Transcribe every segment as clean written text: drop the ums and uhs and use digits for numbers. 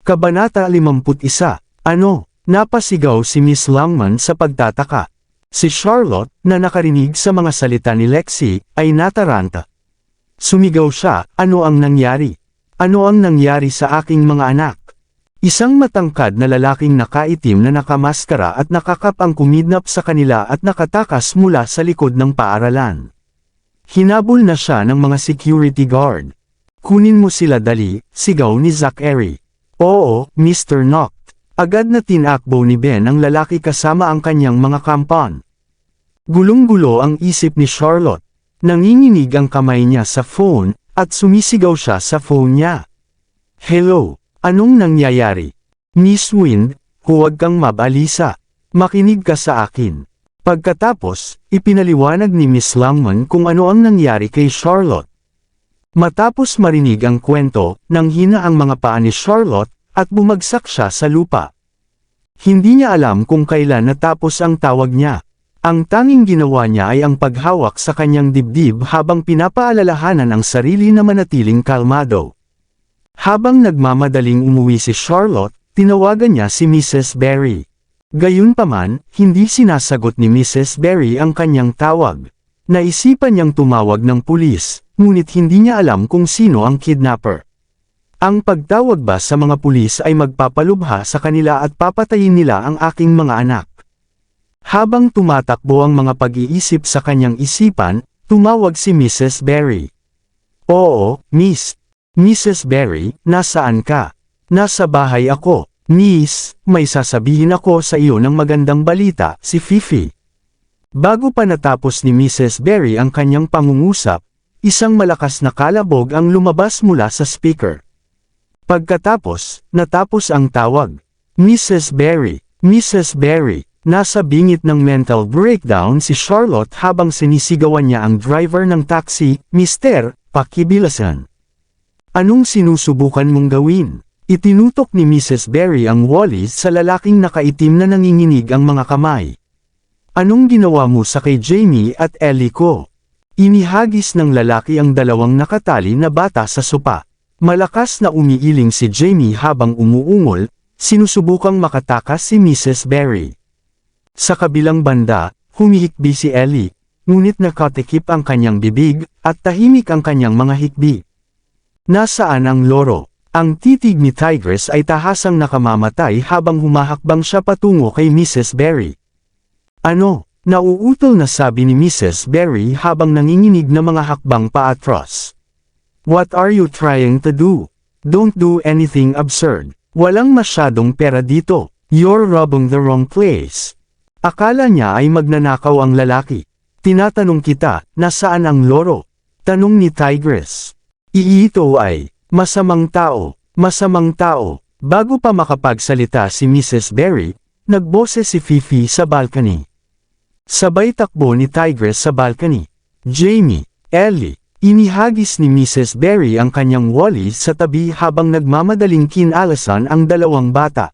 Kabanata 51. Ano? Napasigaw si Miss Longman sa pagtataka. Si Charlotte, na nakarinig sa mga salita ni Lexi, ay nataranta. Sumigaw siya, ano ang nangyari? Ano ang nangyari sa aking mga anak? Isang matangkad na lalaking nakaitim na nakamaskara at nakakap ang kumidnap sa kanila at nakatakas mula sa likod ng paaralan. Hinabol na siya ng mga security guard. Kunin mo sila dali, sigaw ni Zachary. Oo, Mr. Noct. Agad na tinakbo ni Ben ang lalaki kasama ang kanyang mga kampon. Gulong-gulo ang isip ni Charlotte. Nanginginig ang kamay niya sa phone, at sumisigaw siya sa phone niya. Hello, anong nangyayari? Miss Wind, huwag kang mabalisa. Makinig ka sa akin. Pagkatapos, ipinaliwanag ni Miss Longman kung ano ang nangyari kay Charlotte. Matapos marinig ang kwento, nanghina ang mga paa ni Charlotte, at bumagsak siya sa lupa. Hindi niya alam kung kailan natapos ang tawag niya. Ang tanging ginawa niya ay ang paghawak sa kanyang dibdib habang pinapaalalahanan ang sarili na manatiling kalmado. Habang nagmamadaling umuwi si Charlotte, tinawagan niya si Mrs. Berry. Gayunpaman, hindi sinasagot ni Mrs. Berry ang kanyang tawag. Naisipan niyang tumawag ng pulis, ngunit hindi niya alam kung sino ang kidnapper. Ang pagtawag ba sa mga pulis ay magpapalubha sa kanila at papatayin nila ang aking mga anak? Habang tumatakbo ang mga pag-iisip sa kanyang isipan, tumawag si Mrs. Berry. Oo, Miss. Mrs. Berry, nasaan ka? Nasa bahay ako. Miss, may sasabihin ako sa iyo ng magandang balita, si Fifi. Bago pa natapos ni Mrs. Berry ang kanyang pangungusap, isang malakas na kalabog ang lumabas mula sa speaker. Pagkatapos, natapos ang tawag. Mrs. Berry, Mrs. Berry, nasa bingit ng mental breakdown si Charlotte habang sinisigawan niya ang driver ng taxi, Mr. Pakibilasan. Anong sinusubukan mong gawin? Itinutok ni Mrs. Berry ang wallis sa lalaking nakaitim na nanginginig ang mga kamay. Anong ginawa mo sa kay Jamie at Ellie ko? Inihagis ng lalaki ang dalawang nakatali na bata sa sopa. Malakas na umiiling si Jamie habang umuungol, sinusubukang makatakas si Mrs. Berry. Sa kabilang banda, humihikbi si Ellie, ngunit nakatikip ang kanyang bibig, at tahimik ang kanyang mga hikbi. Nasaan ang loro? Ang titig ni Tigress ay tahasang nakamamatay habang humahakbang siya patungo kay Mrs. Berry. Ano? Nauutol na sabi ni Mrs. Berry habang nanginginig na mga hakbang paatros. What are you trying to do? Don't do anything absurd. Walang masyadong pera dito. You're robbing the wrong place. Akala niya ay magnanakaw ang lalaki. Tinatanong kita, nasaan ang loro? Tanong ni Tigress. Iito ay, masamang tao, masamang tao. Bago pa makapagsalita si Mrs. Berry, nagboses si Fifi sa balcony. Sabay takbo ni Tigress sa balcony. Jamie, Ellie. Inihagis ni Mrs. Berry ang kanyang wallis sa tabi habang nagmamadaling kinalasan ang dalawang bata.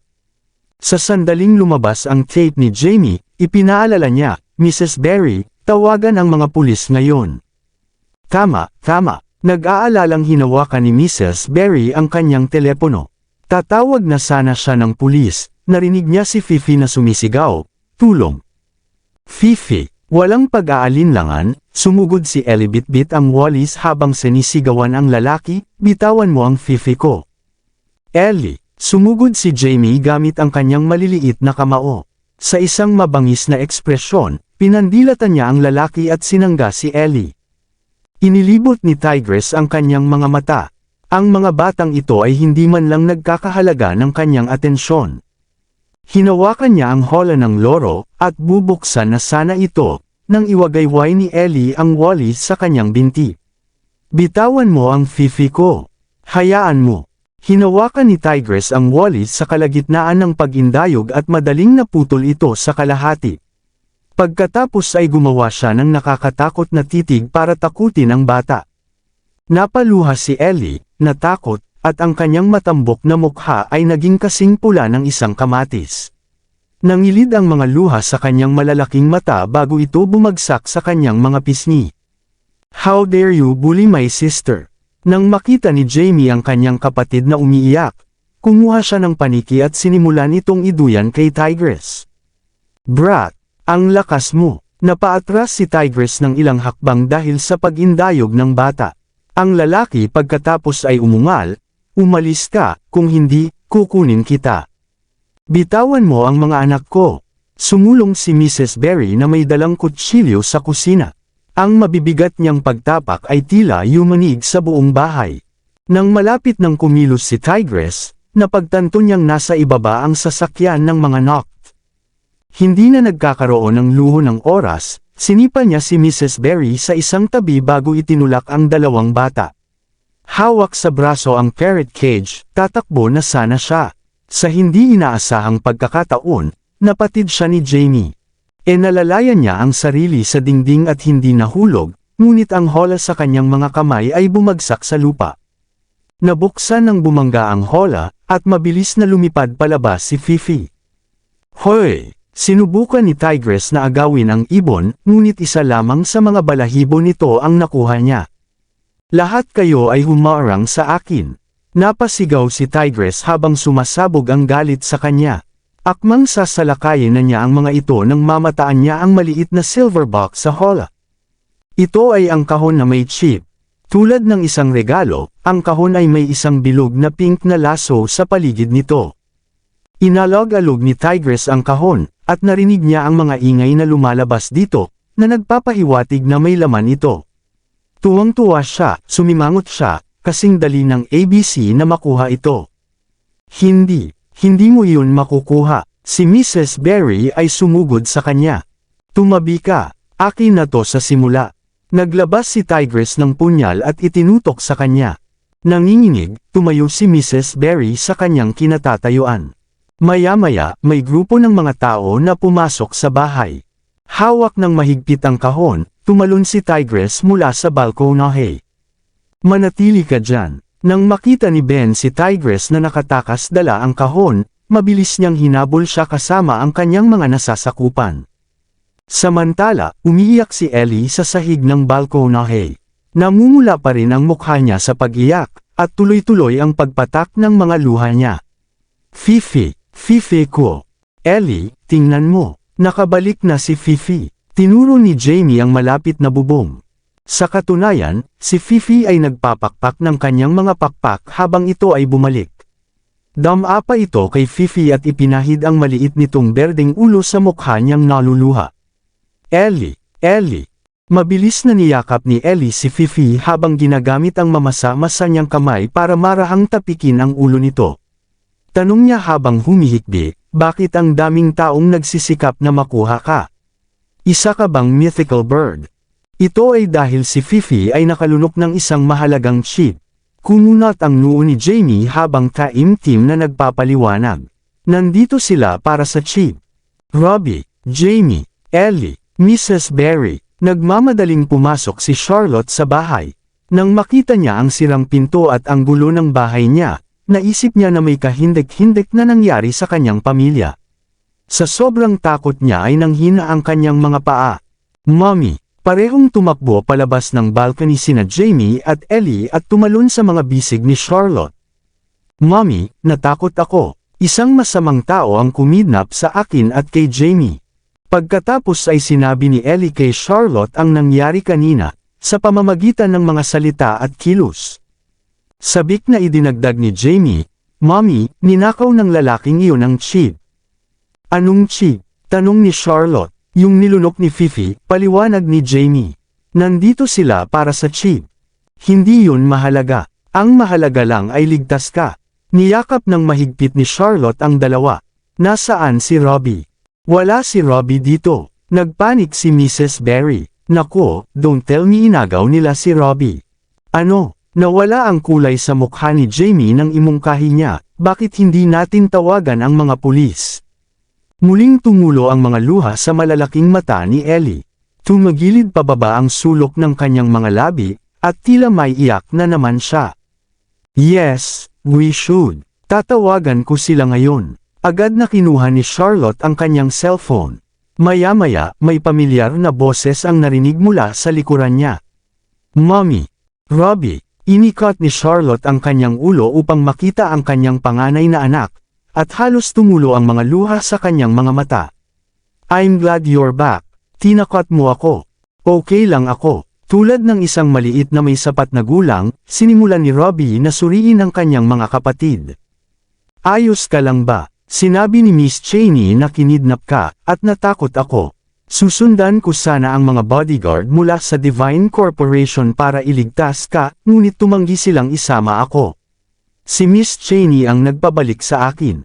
Sa sandaling lumabas ang tape ni Jamie, ipinaalala niya, Mrs. Berry, tawagan ang mga pulis ngayon. Tama. Nag-aalalang hinawakan ni Mrs. Berry ang kanyang telepono. Tatawag na sana siya ng pulis, narinig niya si Fifi na sumisigaw, tulong. Fifi. Walang pag-aalinlangan, sumugod si Ellie bitbit ang wallis habang sinisigawan ang lalaki, bitawan mo ang Fifi ko. Ellie, sumugod si Jamie gamit ang kanyang maliliit na kamao. Sa isang mabangis na ekspresyon, pinandilatan niya ang lalaki at sinangga si Ellie. Inilibot ni Tigress ang kanyang mga mata. Ang mga batang ito ay hindi man lang nagkakahalaga ng kanyang atensyon. Hinawakan niya ang hola ng loro, at bubuksan na sana ito, nang iwagayway ni Ellie ang wallis sa kanyang binti. Bitawan mo ang Fifi ko. Hayaan mo. Hinawakan ni Tigress ang wallis sa kalagitnaan ng pag-indayog at madaling naputol ito sa kalahati. Pagkatapos ay gumawa siya ng nakakatakot na titig para takutin ang bata. Napaluha si Ellie, natakot, at ang kanyang matambok na mukha ay naging kasing pula ng isang kamatis. Nangilid ang mga luha sa kanyang malalaking mata bago ito bumagsak sa kanyang mga pisngi. How dare you bully my sister? Nang makita ni Jamie ang kanyang kapatid na umiiyak, kumuha siya ng paniki at sinimulan itong iduyan kay Tigress. "Brat, ang lakas mo!" Napaatras si Tigress ng ilang hakbang dahil sa pag-indayog ng bata. Ang lalaki pagkatapos ay umungal, "Umalis ka, kung hindi, kukunin kita. Bitawan mo ang mga anak ko." Sumulong si Mrs. Berry na may dalang kutsilyo sa kusina. Ang mabibigat niyang pagtapak ay tila yumanig sa buong bahay. Nang malapit ng kumilos si Tigress, napagtanto niyang nasa ibaba ang sasakyan ng mga Noct. Hindi na nagkakaroon ng luho ng oras, sinipa niya si Mrs. Berry sa isang tabi bago itinulak ang dalawang bata. Hawak sa braso ang parrot cage, tatakbo na sana siya. Sa hindi inaasahang pagkakataon, napatid siya ni Jamie. Nalalayan niya ang sarili sa dingding at hindi nahulog, ngunit ang hola sa kanyang mga kamay ay bumagsak sa lupa. Nabuksan ng bumangga ang hola, at mabilis na lumipad palabas si Fifi. "Hoy!" Sinubukan ni Tigress na agawin ang ibon, ngunit isa lamang sa mga balahibo nito ang nakuha niya. "Lahat kayo ay humarang sa akin." Napasigaw si Tigress habang sumasabog ang galit sa kanya. Akmang sasalakayin na niya ang mga ito nang mamataan niya ang maliit na silver box sa hola. Ito ay ang kahon na may chip. Tulad ng isang regalo, ang kahon ay may isang bilog na pink na laso sa paligid nito. Inalog-alog ni Tigress ang kahon, at narinig niya ang mga ingay na lumalabas dito, na nagpapahiwatig na may laman ito. Tuwang-tuwa siya, sumimangot siya, kasing dali ng ABC na makuha ito. Hindi mo iyon makukuha." Si Mrs. Berry ay sumugod sa kanya. "Tumabi ka, akin na to sa simula." Naglabas si Tigress ng punyal at itinutok sa kanya. Nanginginig, tumayo si Mrs. Berry sa kanyang kinatatayuan. Maya-maya, may grupo ng mga tao na pumasok sa bahay. Hawak ng mahigpit ang kahon, tumalon si Tigress mula sa balkonahe. "Manatili ka dyan." Nang makita ni Ben si Tigress na nakatakas dala ang kahon, mabilis niyang hinabol siya kasama ang kanyang mga nasasakupan. Samantala, umiiyak si Ellie sa sahig ng balkonahe. Namumula pa rin ang mukha niya sa pag-iyak, at tuloy-tuloy ang pagpatak ng mga luha niya. Fifi ko. Ellie, tingnan mo. Nakabalik na si Fifi." Tinuro ni Jamie ang malapit na bubong. Sa katunayan, si Fifi ay nagpapakpak ng kanyang mga pakpak habang ito ay bumalik. Damapa ito kay Fifi at ipinahid ang maliit nitong berdeng ulo sa mukha niyang naluluha. Ellie. Mabilis na niyakap ni Ellie si Fifi habang ginagamit ang mamasa-masa niyang kamay para marahang tapikin ang ulo nito. Tanong niya habang humihikbi, "Bakit ang daming taong nagsisikap na makuha ka? Isa ka bang mythical bird?" Ito ay dahil si Fifi ay nakalunok ng isang mahalagang chip. Kumunat ang noo ni Jamie habang taimtim na nagpapaliwanag. Nandito sila para sa chip. Robbie, Jamie, Ellie, Mrs. Berry. Nagmamadaling pumasok si Charlotte sa bahay. Nang makita niya ang sirang pinto at ang gulo ng bahay niya, naisip niya na may kahindik-hindik na nangyari sa kanyang pamilya. Sa sobrang takot niya ay nanghina ang kanyang mga paa. "Mommy!" Parehong tumakbo palabas ng balcony sina Jamie at Ellie at tumalon sa mga bisig ni Charlotte. "Mommy, natakot ako. Isang masamang tao ang kumidnap sa akin at kay Jamie." Pagkatapos ay sinabi ni Ellie kay Charlotte ang nangyari kanina, sa pamamagitan ng mga salita at kilos. Sabik na idinagdag ni Jamie, "Mommy, ninakaw ng lalaking iyon ang chip." "Anong chip?" tanong ni Charlotte. "Yung nilunok ni Fifi," paliwanag ni Jamie. "Nandito sila para sa chip. Hindi yun mahalaga. Ang mahalaga lang ay ligtas ka." Niyakap ng mahigpit ni Charlotte ang dalawa. "Nasaan si Robbie?" "Wala si Robbie dito." Nagpanik si Mrs. Berry. "Nako, don't tell me inagaw nila si Robbie." "Ano?" Nawala ang kulay sa mukha ni Jamie nang imungkahi niya, "Bakit hindi natin tawagan ang mga pulis?" Muling tumulo ang mga luha sa malalaking mata ni Ellie. Tumagilid pababa ang sulok ng kanyang mga labi, at tila may iyak na naman siya. "Yes, we should. Tatawagan ko sila ngayon." Agad na kinuha ni Charlotte ang kanyang cellphone. Maya-maya, may pamilyar na boses ang narinig mula sa likuran niya. "Mommy! Robbie! Inikot ni Charlotte ang kanyang ulo upang makita ang kanyang panganay na anak, at halos tumulo ang mga luha sa kanyang mga mata. I'm glad you're back. Tinakot mo ako. Okay lang ako. Tulad ng isang maliit na may sapat na gulang, sinimulan ni Robbie na suriin ang kanyang mga kapatid. Ayos ka lang ba? Sinabi ni Miss Cheney na kinidnap ka, at natakot ako. Susundan ko sana ang mga bodyguard mula sa Divine Corporation para iligtas ka, ngunit tumanggi silang isama ako. Si Miss Cheney ang nagpabalik sa akin.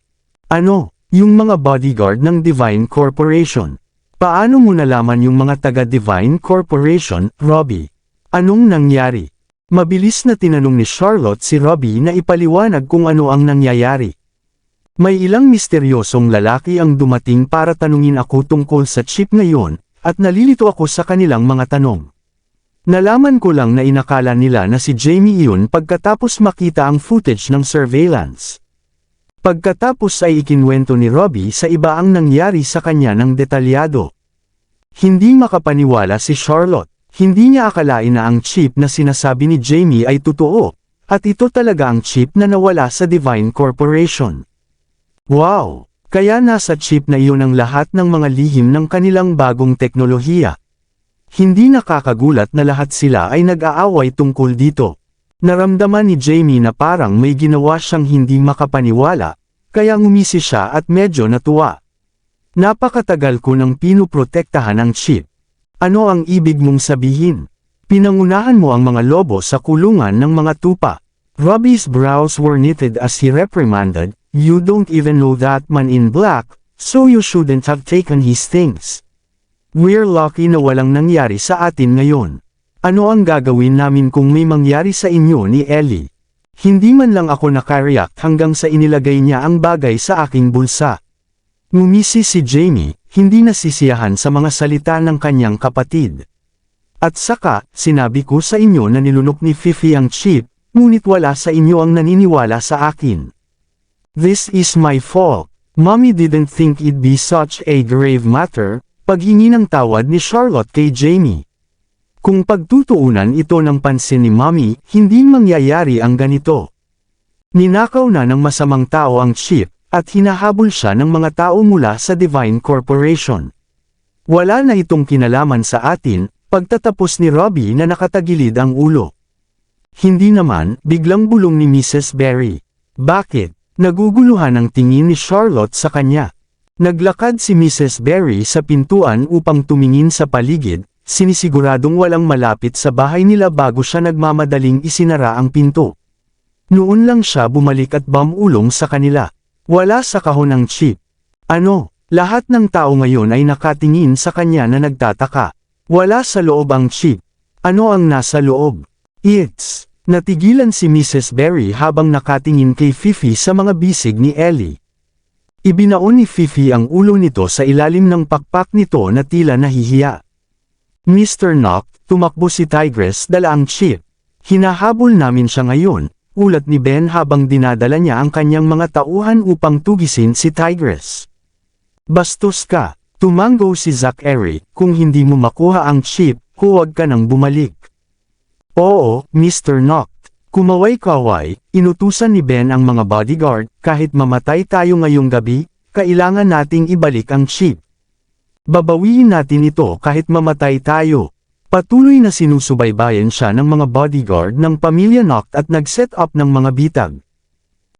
Ano, yung mga bodyguard ng Divine Corporation? Paano mo nalaman yung mga taga-Divine Corporation, Robbie? Anong nangyari? Mabilis na tinanong ni Charlotte si Robbie na ipaliwanag kung ano ang nangyayari. May ilang misteryosong lalaki ang dumating para tanungin ako tungkol sa chip ngayon, at nalilito ako sa kanilang mga tanong. Nalaman ko lang na inakala nila na si Jamie iyon pagkatapos makita ang footage ng surveillance. Pagkatapos ay ikinwento ni Robbie sa iba ang nangyari sa kanya ng detalyado. Hindi makapaniwala si Charlotte, hindi niya akalain na ang chip na sinasabi ni Jamie ay totoo, at ito talaga ang chip na nawala sa Divine Corporation. Wow! Kaya nasa chip na iyon ang lahat ng mga lihim ng kanilang bagong teknolohiya. Hindi nakakagulat na lahat sila ay nag-aaway tungkol dito. Naramdaman ni Jamie na parang may ginawa siyang hindi makapaniwala, kaya ngumisi siya at medyo natuwa. Napakatagal ko nang pinuprotektahan ang chip. Ano ang ibig mong sabihin? Pinangunahan mo ang mga lobo sa kulungan ng mga tupa. Robbie's brows were knitted as he reprimanded, "You don't even know that man in black, so you shouldn't have taken his things. We're lucky na walang nangyari sa atin ngayon. Ano ang gagawin namin kung may mangyari sa inyo ni Ellie?" Hindi man lang ako nakareact hanggang sa inilagay niya ang bagay sa aking bulsa. Ngumisi si Jamie, hindi nasisiyahan sa mga salita ng kanyang kapatid. At saka, sinabi ko sa inyo na nilunok ni Fifi ang chip, ngunit wala sa inyo ang naniniwala sa akin. This is my fault. Mommy didn't think it'd be such a grave matter, paghingi ng tawad ni Charlotte kay Jamie. Kung pagtutuunan ito ng pansin ni Mommy, hindi mangyayari ang ganito. Ninakaw na ng masamang tao ang chip, at hinahabol siya ng mga tao mula sa Divine Corporation. Wala na itong kinalaman sa atin, pagtatapos ni Robbie na nakatagilid ang ulo. Hindi naman, biglang bulong ni Mrs. Berry. Bakit? Naguguluhan ang tingin ni Charlotte sa kanya. Naglakad si Mrs. Berry sa pintuan upang tumingin sa paligid, sinisiguradong walang malapit sa bahay nila bago siya nagmamadaling isinara ang pinto. Noon lang siya bumalik at bumulong sa kanila. Wala sa kahon ang chip. Ano? Lahat ng tao ngayon ay nakatingin sa kanya na nagtataka. Wala sa loob ang chip. Ano ang nasa loob? It's... Natigilan si Mrs. Berry habang nakatingin kay Fifi sa mga bisig ni Ellie. Ibinaon ni Fifi ang ulo nito sa ilalim ng pakpak nito na tila nahihiya. Mr. Knock, tumakbo si Tigress dala ang chip. Hinahabol namin siya ngayon, ulat ni Ben habang dinadala niya ang kanyang mga tauhan upang tugisin si Tigress. Bastos ka, tumango si Zachary, kung hindi mo makuha ang chip, huwag ka nang bumalik. Oo, Mr. Knock. Kumaway-kaway, inutusan ni Ben ang mga bodyguard, kahit mamatay tayo ngayong gabi, kailangan nating ibalik ang chip. Babawiin natin ito kahit mamatay tayo. Patuloy na sinusubaybayan siya ng mga bodyguard ng pamilya Knock at nag-set up ng mga bitag.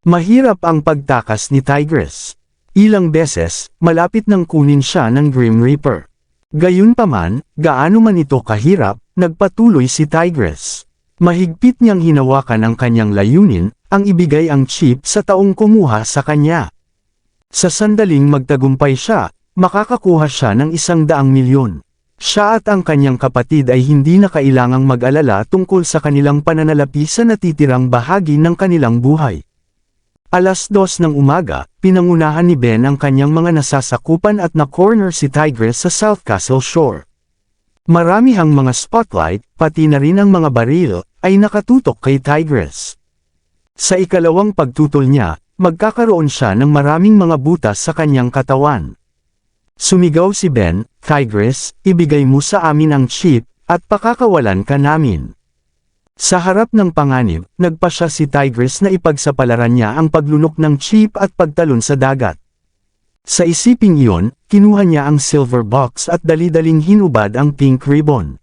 Mahirap ang pagtakas ni Tigress. Ilang beses, malapit nang kunin siya ng Grim Reaper. Gayunpaman, gaano man ito kahirap, nagpatuloy si Tigress. Mahigpit niyang hinawakan ang kanyang layunin, ang ibigay ang chip sa taong kumuha sa kanya. Sa sandaling magtagumpay siya, makakakuha siya ng 100 milyon. Siya at ang kanyang kapatid ay hindi na kailangang mag-alala tungkol sa kanilang pananalapi sa natitirang bahagi ng kanilang buhay. 2:00 ng umaga, pinangunahan ni Ben ang kanyang mga nasasakupan at na-corner si Tigress sa South Castle Shore. Maramihang mga spotlight, pati na rin ang mga baril, ay nakatutok kay Tigress. Sa ikalawang pagtutol niya, magkakaroon siya ng maraming mga butas sa kanyang katawan. Sumigaw si Ben, Tigress, ibigay mo sa amin ang chip, at pakakawalan ka namin. Sa harap ng panganib, nagpasya si Tigress na ipagsapalaran niya ang paglunok ng chip at pagtalon sa dagat. Sa isiping iyon, kinuha niya ang silver box at dali-daling hinubad ang pink ribbon.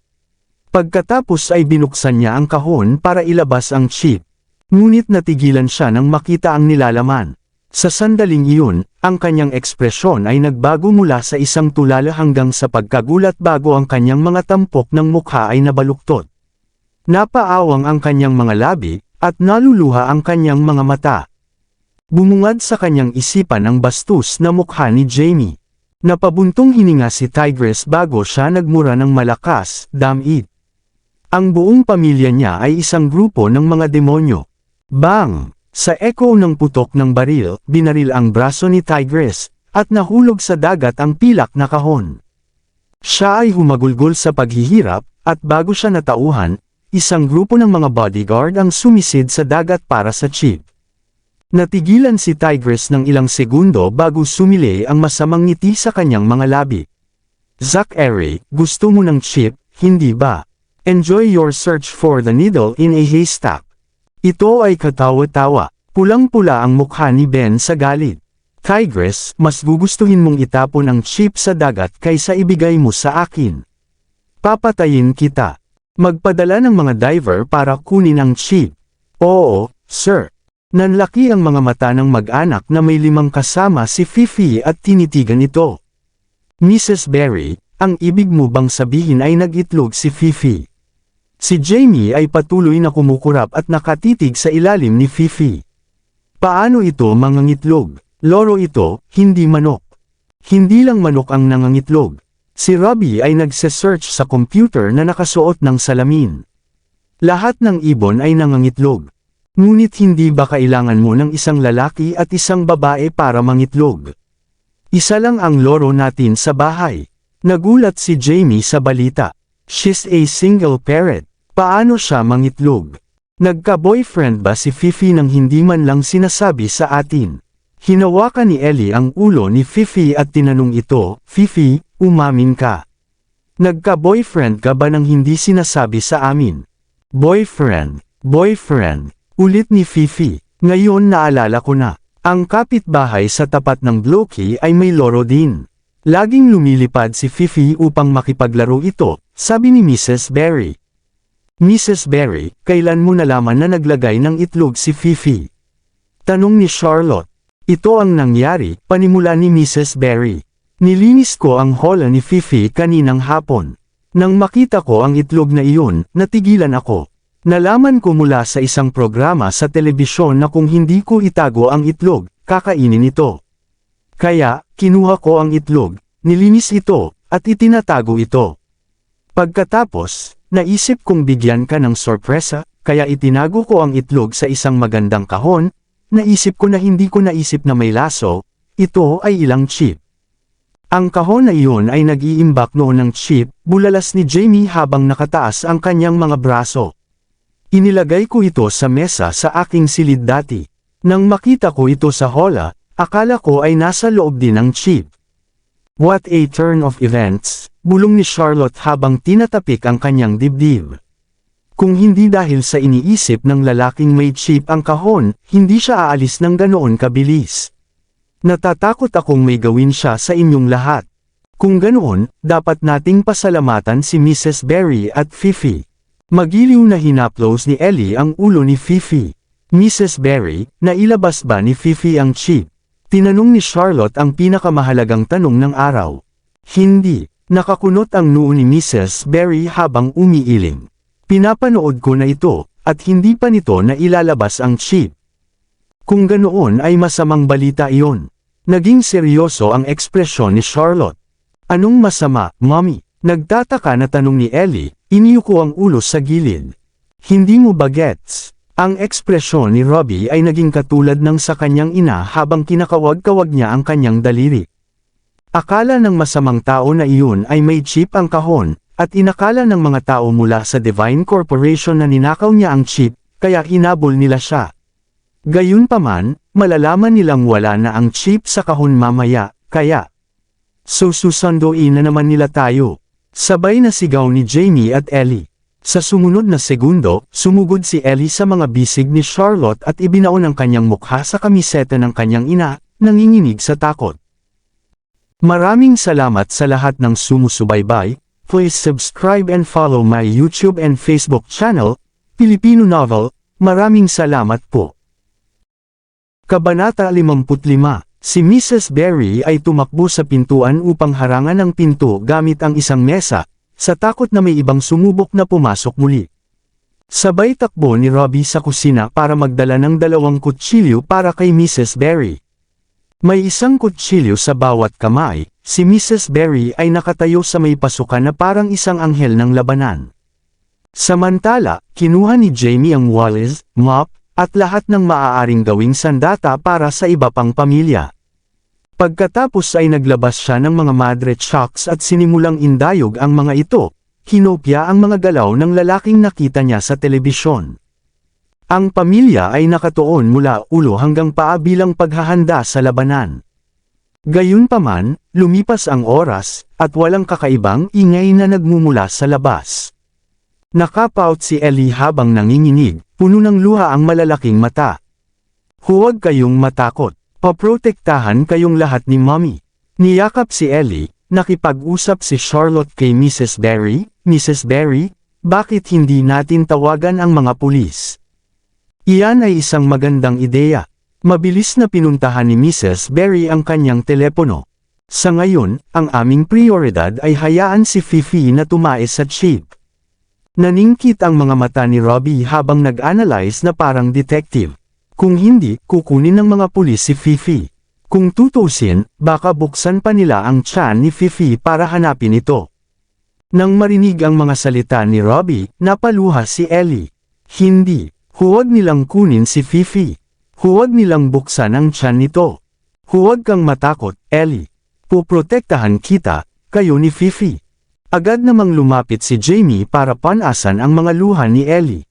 Pagkatapos ay binuksan niya ang kahon para ilabas ang chip. Ngunit natigilan siya nang makita ang nilalaman. Sa sandaling iyon, ang kanyang ekspresyon ay nagbago mula sa isang tulala hanggang sa pagkagulat bago ang kanyang mga tampok ng mukha ay nabaluktot. Napaawang ang kanyang mga labi, at naluluha ang kanyang mga mata. Bumungad sa kanyang isipan ang bastos na mukha ni Jamie. Napabuntong hininga si Tigress bago siya nagmura ng malakas, "Damn it." Ang buong pamilya niya ay isang grupo ng mga demonyo. Bang! Sa echo ng putok ng baril, binaril ang braso ni Tigress, at nahulog sa dagat ang pilak na kahon. Siya ay humagulgol sa paghihirap, at bago siya natauhan, isang grupo ng mga bodyguard ang sumisid sa dagat para sa chip. Natigilan si Tigress ng ilang segundo bago sumili ang masamang ngiti sa kanyang mga labi. "Zachary, gusto mo ng chip, hindi ba? Enjoy your search for the needle in a haystack." Ito ay katawa-tawa. Pulang-pula ang mukha ni Ben sa galit. "Tigress, mas gugustuhin mong itapon ang chip sa dagat kaysa ibigay mo sa akin. Papatayin kita. Magpadala ng mga diver para kunin ang chip." "Oo, sir." Nanlaki ang mga mata ng mag-anak na may 5 kasama si Fifi at tinitigan ito. "Mrs. Berry, ang ibig mo bang sabihin ay nag-itlog si Fifi?" Si Jamie ay patuloy na kumukurap at nakatitig sa ilalim ni Fifi. "Paano ito mangangitlog? Loro ito, hindi manok." "Hindi lang manok ang nangangitlog." Si Robbie ay nagse-search sa computer na nakasuot ng salamin. "Lahat ng ibon ay nangangitlog. Ngunit hindi ba kailangan mo ng isang lalaki at isang babae para mangitlog? Isa lang ang loro natin sa bahay." Nagulat si Jamie sa balita. "She's a single parent. Paano siya mangitlog? Nagka-boyfriend ba si Fifi nang hindi man lang sinasabi sa atin?" Hinawakan ni Ellie ang ulo ni Fifi at tinanong ito, "Fifi, umamin ka. Nagka-boyfriend ka ba nang hindi sinasabi sa amin?" Boyfriend, ulit ni Fifi. "Ngayon naalala ko na. Ang kapitbahay sa tapat ng bloke ay may loro din. Laging lumilipad si Fifi upang makipaglaro ito," sabi ni Mrs. Berry. "Mrs. Berry, kailan mo nalaman na naglagay ng itlog si Fifi?" tanong ni Charlotte. "Ito ang nangyari," panimula ni Mrs. Berry. "Nilinis ko ang hola ni Fifi kaninang hapon. Nang makita ko ang itlog na iyon, natigilan ako. Nalaman ko mula sa isang programa sa telebisyon na kung hindi ko itago ang itlog, kakainin ito. Kaya, kinuha ko ang itlog, nilinis ito, at itinatago ito. Pagkatapos, naisip kong bigyan ka ng sorpresa, kaya itinago ko ang itlog sa isang magandang kahon. Naisip ko na hindi ko naisip na may laso, ito ay ilang chip." Ang kahon na iyon ay nag-iimbak noon ng chip, bulalas ni Jamie habang nakataas ang kanyang mga braso. "Inilagay ko ito sa mesa sa aking silid dati. Nang makita ko ito sa hola, akala ko ay nasa loob din ng chip." "What a turn of events," bulong ni Charlotte habang tinatapik ang kanyang dibdib. Kung hindi dahil sa iniisip ng lalaking may chip ang kahon, hindi siya aalis ng ganoon kabilis. "Natatakot akong may gawin siya sa inyong lahat. Kung ganoon, dapat nating pasalamatan si Mrs. Berry at Fifi." Magiliw na hinaplos ni Ellie ang ulo ni Fifi. "Mrs. Berry, nailabas ba ni Fifi ang chip?" tinanong ni Charlotte ang pinakamahalagang tanong ng araw. "Hindi." Nakakunot ang noo ni Mrs. Berry habang umiiling. "Pinapanood ko na ito, at hindi pa nito na ilalabas ang chip." Kung ganoon ay masamang balita iyon. Naging seryoso ang ekspresyon ni Charlotte. "Anong masama, Mommy?" Nagtataka na tanong ni Ellie, iniyuko ang ulo sa gilid. "Hindi mo ba gets?" Ang ekspresyon ni Robbie ay naging katulad ng sa kanyang ina habang kinakawag-kawag niya ang kanyang daliri. Akala ng masamang tao na iyon ay may chip ang kahon, at inakala ng mga tao mula sa Divine Corporation na ninakaw niya ang chip, kaya hinabol nila siya. Gayunpaman, malalaman nilang wala na ang chip sa kahon mamaya, kaya so susunduin na naman nila tayo. Sabay na sigaw ni Jamie at Ellie. Sa sumunod na segundo, sumugod si Ellie sa mga bisig ni Charlotte at ibinaon ang kanyang mukha sa kamiseta ng kanyang ina, nanginginig sa takot. Maraming salamat sa lahat ng sumusubaybay. Please subscribe and follow my YouTube and Facebook channel, Filipino Novel. Maraming salamat po. Kabanata 55. Si Mrs. Berry ay tumakbo sa pintuan upang harangan ang pinto gamit ang isang mesa, sa takot na may ibang sumubok na pumasok muli. Sabay takbo ni Robbie sa kusina para magdala ng 2 kutsilyo para kay Mrs. Berry. May isang kutsilyo sa bawat kamay, si Mrs. Berry ay nakatayo sa may pasukan na parang isang anghel ng labanan. Samantala, kinuha ni Jamie ang wallet, mop, at lahat ng maaaring gawing sandata para sa iba pang pamilya. Pagkatapos ay naglabas siya ng mga madre chocks at sinimulang indayog ang mga ito, kinopya ang mga galaw ng lalaking nakita niya sa telebisyon. Ang pamilya ay nakatuon mula ulo hanggang paa bilang paghahanda sa labanan. Gayunpaman, lumipas ang oras, at walang kakaibang ingay na nagmumula sa labas. Nakapout si Ellie habang nanginginig, puno ng luha ang malalaking mata. Huwag kayong matakot, paprotektahan kayong lahat ni Mommy. Niyakap si Ellie, nakipag-usap si Charlotte kay Mrs. Berry. Mrs. Berry, bakit hindi natin tawagan ang mga pulis? Iyan ay isang magandang ideya. Mabilis na pinuntahan ni Mrs. Berry ang kanyang telepono. Sa ngayon, ang aming prioridad ay hayaan si Fifi na tumae sa chip. Naningkit ang mga mata ni Robbie habang nag-analyze na parang detective. Kung hindi, kukunin ng mga pulis si Fifi. Kung tutusin, baka buksan pa nila ang tiyan ni Fifi para hanapin ito. Nang marinig ang mga salita ni Robbie, napaluha si Ellie. Hindi, huwag nilang kunin si Fifi. Huwag nilang buksan ang tiyan nito. Huwag kang matakot, Ellie. Puprotektahan kita, kayo ni Fifi. Agad namang lumapit si Jamie para panasan ang mga luha ni Ellie.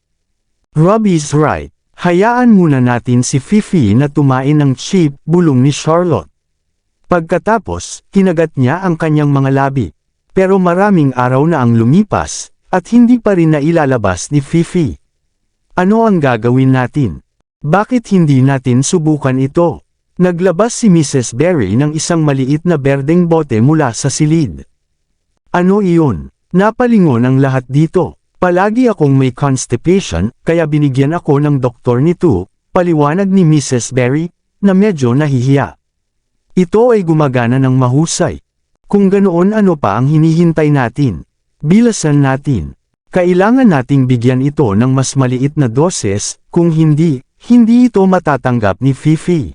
Robbie's right. Hayaan muna natin si Fifi na tumain ng chip, bulong ni Charlotte. Pagkatapos, kinagat niya ang kanyang mga labi. Pero maraming araw na ang lumipas, at hindi pa rin nailalabas ni Fifi. Ano ang gagawin natin? Bakit hindi natin subukan ito? Naglabas si Mrs. Berry ng isang maliit na berdeng bote mula sa silid. Ano iyon? Napalingon ang lahat dito. Palagi akong may constipation, kaya binigyan ako ng doktor nito, paliwanag ni Mrs. Berry, na medyo nahihiya. Ito ay gumagana ng mahusay. Kung ganoon, ano pa ang hinihintay natin? Bilasan natin. Kailangan nating bigyan ito ng mas maliit na doses, kung hindi, hindi ito matatanggap ni Fifi.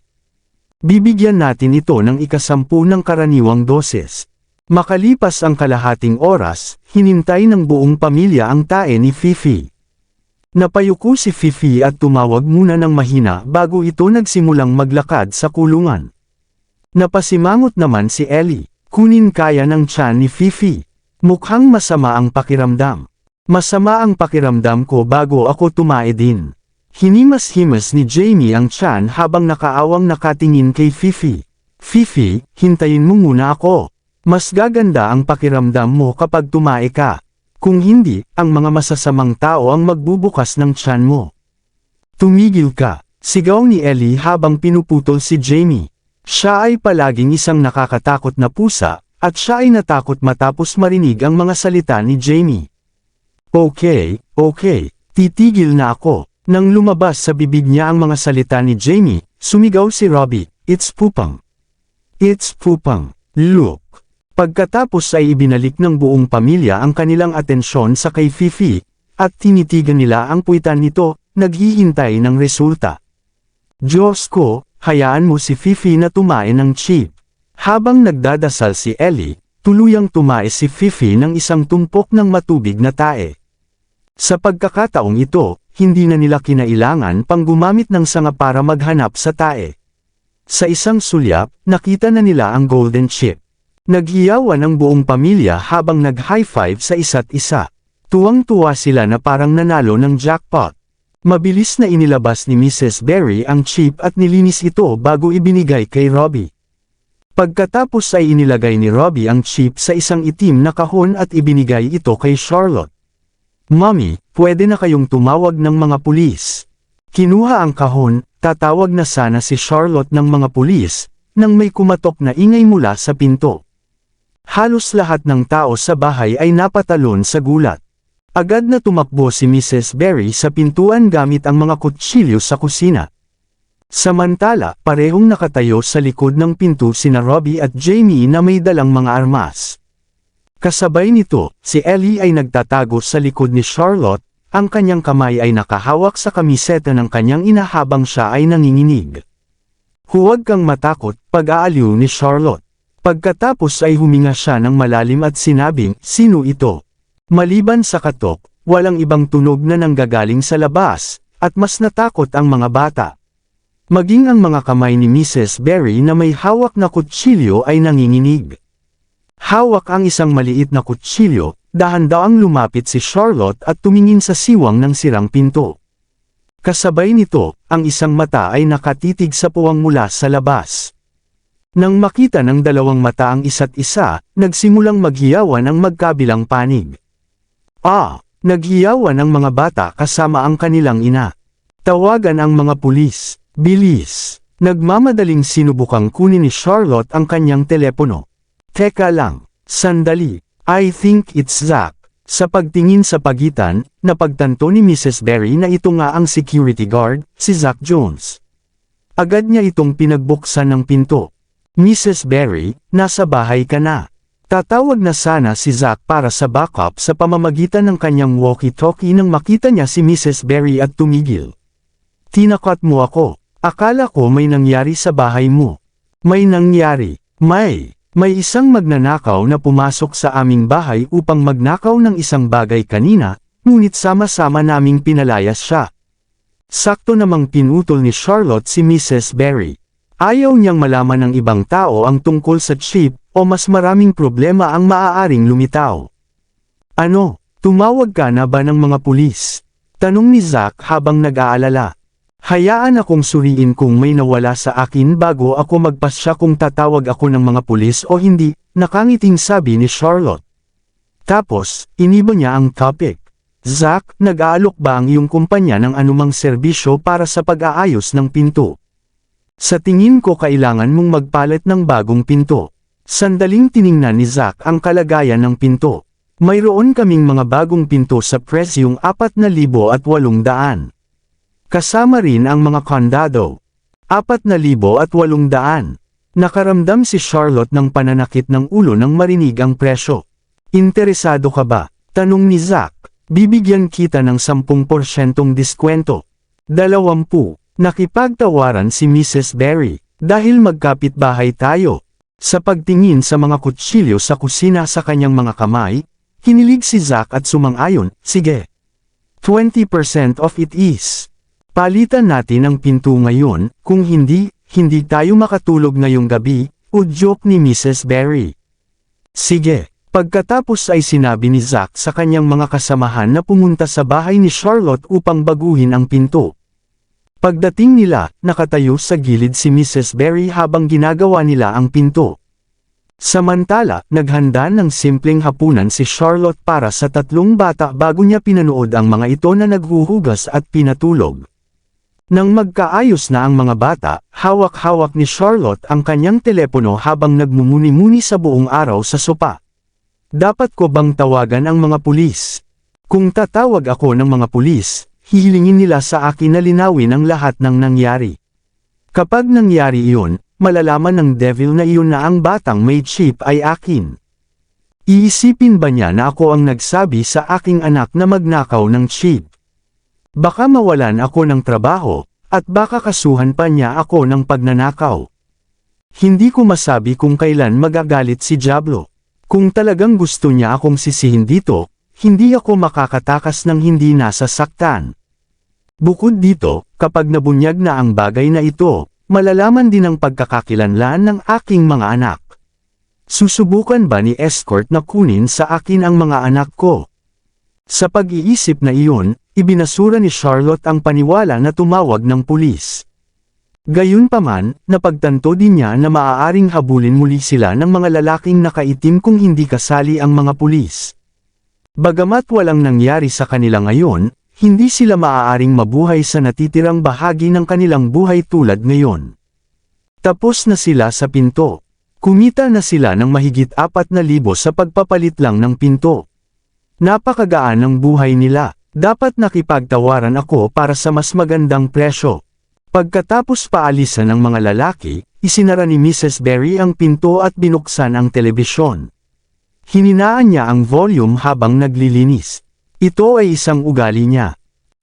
Bibigyan natin ito ng 10 ng karaniwang doses. Makalipas ang kalahating oras, hinintay ng buong pamilya ang tae ni Fifi. Napayuko si Fifi at tumawag muna ng mahina bago ito nagsimulang maglakad sa kulungan. Napasimangot naman si Ellie, kunin kaya ng tiyan ni Fifi. Mukhang masama ang pakiramdam. Masama ang pakiramdam ko bago ako tumae din. Hinimas-himas ni Jamie ang tiyan habang nakaawang nakatingin kay Fifi. Fifi, hintayin mo muna ako. Mas gaganda ang pakiramdam mo kapag tumae ka. Kung hindi, ang mga masasamang tao ang magbubukas ng tiyan mo. Tumigil ka, sigaw ni Ellie habang pinuputol si Jamie. Siya ay palaging isang nakakatakot na pusa, at siya ay natakot matapos marinig ang mga salita ni Jamie. Okay, titigil na ako. Nang lumabas sa bibig niya ang mga salita ni Jamie, sumigaw si Robbie, It's Pupang. It's Pupang. Look. Pagkatapos ay ibinalik ng buong pamilya ang kanilang atensyon sa kay Fifi, at tinitigan nila ang puwitan nito, naghihintay ng resulta. Diyos ko, hayaan mo si Fifi na tumae ng chip. Habang nagdadasal si Ellie, tuluyang tumae si Fifi ng isang tumpok ng matubig na tae. Sa pagkakataong ito, hindi na nila kinailangan pang gumamit ng sanga para maghanap sa tae. Sa isang sulyap, nakita na nila ang golden chip. Naghiyawan ang buong pamilya habang nag-high five sa isa't isa. Tuwang-tuwa sila na parang nanalo ng jackpot. Mabilis na inilabas ni Mrs. Berry ang chip at nilinis ito bago ibinigay kay Robbie. Pagkatapos ay inilagay ni Robbie ang chip sa isang itim na kahon at ibinigay ito kay Charlotte. "Mommy, pwede na kayong tumawag ng mga pulis." Kinuha ang kahon, tatawag na sana si Charlotte ng mga pulis, nang may kumatok na ingay mula sa pinto. Halos lahat ng tao sa bahay ay napatalon sa gulat. Agad na tumakbo si Mrs. Berry sa pintuan gamit ang mga kutsilyo sa kusina. Samantala, parehong nakatayo sa likod ng pinto sina Robbie at Jamie na may dalang mga armas. Kasabay nito, si Ellie ay nagtatago sa likod ni Charlotte, ang kanyang kamay ay nakahawak sa kamiseta ng kanyang ina habang siya ay nanginginig. "Huwag kang matakot," pag-aaliw ni Charlotte. Pagkatapos ay huminga siya ng malalim at sinabing, "Sino ito?" Maliban sa katok, walang ibang tunog na nanggagaling sa labas, at mas natakot ang mga bata. Maging ang mga kamay ni Mrs. Berry na may hawak na kutsilyo ay nanginginig. Hawak ang isang maliit na kutsilyo, dahan-daang lumapit si Charlotte at tumingin sa siwang ng sirang pinto. Kasabay nito, ang isang mata ay nakatitig sa puwang mula sa labas. Nang makita ng dalawang mata ang isa't isa, nagsimulang maghiyawan ang magkabilang panig. Naghiyawan ang mga bata kasama ang kanilang ina. "Tawagan ang mga pulis, bilis!" Nagmamadaling sinubukang kunin ni Charlotte ang kanyang telepono. "Teka lang, sandali, I think it's Zach." Sa pagtingin sa pagitan, napagtanto ni Mrs. Berry na ito nga ang security guard, si Zach Jones. Agad niya itong pinagbuksan ng pinto. "Mrs. Berry, nasa bahay ka na." Tatawag na sana si Zach para sa backup sa pamamagitan ng kanyang walkie-talkie nang makita niya si Mrs. Berry at tumigil. "Tinakot mo ako. Akala ko may nangyari sa bahay mo." "May nangyari. May isang magnanakaw na pumasok sa aming bahay upang magnakaw ng isang bagay kanina, ngunit sama-sama naming pinalayas siya." Sakto namang pinutol ni Charlotte si Mrs. Berry. Ayaw niyang malaman ng ibang tao ang tungkol sa chip, o mas maraming problema ang maaaring lumitaw. "Ano, tumawag ka na ba ng mga pulis?" tanong ni Zach habang nag-aalala. "Hayaan akong suriin kung may nawala sa akin bago ako magpasya kung tatawag ako ng mga pulis o hindi," nakangiting sabi ni Charlotte. Tapos, iniba niya ang topic. "Zach, nag-aalok ba ang iyong kumpanya ng anumang serbisyo para sa pag-aayos ng pinto? Sa tingin ko kailangan mong magpalit ng bagong pinto." Sandaling tiningnan ni Zach ang kalagayan ng pinto. "Mayroon kaming mga bagong pinto sa presyong 4,800. Kasama rin ang mga kandado. 4,800. Nakaramdam si Charlotte ng pananakit ng ulo nang marinig ang presyo. "Interesado ka ba?" tanong ni Zach. "Bibigyan kita ng 10% diskwento." 20. Nakipagtawaran si Mrs. Berry. "Dahil magkapit-bahay tayo." Sa pagtingin sa mga kutsilyo sa kusina sa kanyang mga kamay, kinilig si Zach at sumang-ayon, "Sige. 20% of it is. Palitan natin ang pinto ngayon, kung hindi tayo makatulog ngayong gabi," udyok ni Mrs. Berry. "Sige." Pagkatapos ay sinabi ni Zach sa kanyang mga kasamahan na pumunta sa bahay ni Charlotte upang baguhin ang pinto. Pagdating nila, nakatayo sa gilid si Mrs. Berry habang ginagawa nila ang pinto. Samantala, naghanda ng simpleng hapunan si Charlotte para sa 3 bata bago niya pinanood ang mga ito na naghuhugas at pinatulog. Nang magkaayos na ang mga bata, hawak-hawak ni Charlotte ang kanyang telepono habang nagmumuni-muni sa buong araw sa sopa. "Dapat ko bang tawagan ang mga pulis? Kung tatawag ako ng mga pulis, hihilingin nila sa akin na linawin ang lahat ng nangyari. Kapag nangyari iyon, malalaman ng devil na iyon na ang batang may chip ay akin. Iisipin ba niya na ako ang nagsabi sa aking anak na magnakaw ng chip? Baka mawalan ako ng trabaho, at baka kasuhan pa niya ako ng pagnanakaw. Hindi ko masabi kung kailan magagalit si Diablo. Kung talagang gusto niya akong sisihin dito, hindi ako makakatakas ng hindi nasasaktan. Bukod dito, kapag nabunyag na ang bagay na ito, malalaman din ang pagkakakilanlan ng aking mga anak. Susubukan ba ni Escort na kunin sa akin ang mga anak ko?" Sa pag-iisip na iyon, ibinasura ni Charlotte ang paniwala na tumawag ng pulis. Gayunpaman, napagtanto din niya na maaaring habulin muli sila ng mga lalaking nakaitim kung hindi kasali ang mga pulis. Bagamat walang nangyari sa kanila ngayon, hindi sila maaaring mabuhay sa natitirang bahagi ng kanilang buhay tulad ngayon. Tapos na sila sa pinto. Kumita na sila ng mahigit 4,000 sa pagpapalit lang ng pinto. Napakagaan ng buhay nila. Dapat nakipagtawaran ako para sa mas magandang presyo. Pagkatapos paalisan ng mga lalaki, isinara ni Mrs. Berry ang pinto at binuksan ang telebisyon. Hininaan niya ang volume habang naglilinis. Ito ay isang ugali niya.